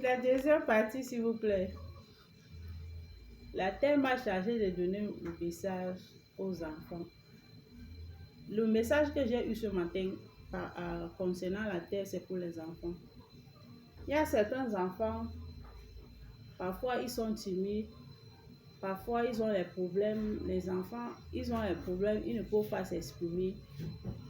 La deuxième partie, s'il vous plaît. La terre m'a chargé de donner le message aux enfants. Le message que j'ai eu ce matin concernant la terre, c'est pour les enfants. Il y a certains enfants, parfois ils sont timides, parfois ils ont des problèmes. Les enfants, ils ont des problèmes, ils ne peuvent pas s'exprimer.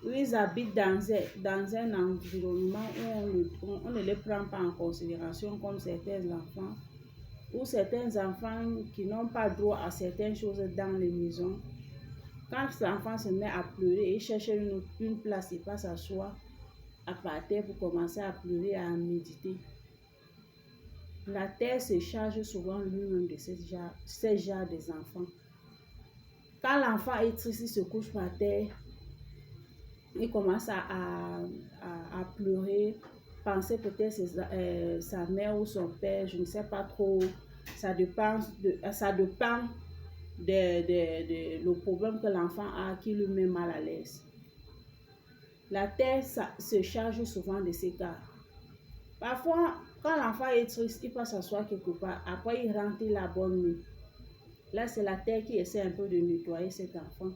Ils habitent dans un environnement où on ne les prend pas en considération comme certains enfants, ou certains enfants qui n'ont pas droit à certaines choses dans les maisons. Quand l'enfant se met à pleurer, il cherche une place, il passe s'asseoir à terre pour commencer à pleurer, à méditer. La terre se charge souvent lui-même de ces genres des enfants. Quand l'enfant est triste, il se couche par terre, il commence à pleurer, penser peut-être sa mère ou son père, je ne sais pas trop. Ça dépend le problème que l'enfant a qui lui met mal à l'aise. La terre se charge souvent de ces cas. Parfois, quand l'enfant est triste, il passe s'asseoir quelque part. Après, il rentre, il a la bonne nuit. Là, c'est la terre qui essaie un peu de nettoyer cet enfant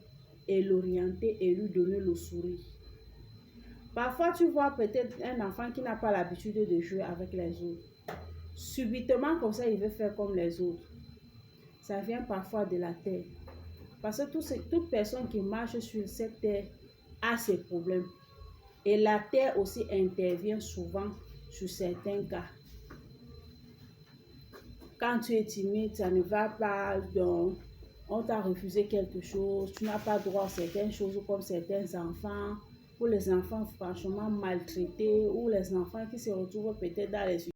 et l'orienter et lui donner le sourire. Parfois, tu vois peut-être un enfant qui n'a pas l'habitude de jouer avec les autres. Subitement, comme ça, il veut faire comme les autres. Ça vient parfois de la terre. Parce que toute personne qui marche sur cette terre a ses problèmes. Et la terre aussi intervient souvent sur certains cas. Quand tu es timide, ça ne va pas, donc on t'a refusé quelque chose, tu n'as pas droit à certaines choses comme certains enfants, ou les enfants franchement maltraités, ou les enfants qui se retrouvent peut-être dans les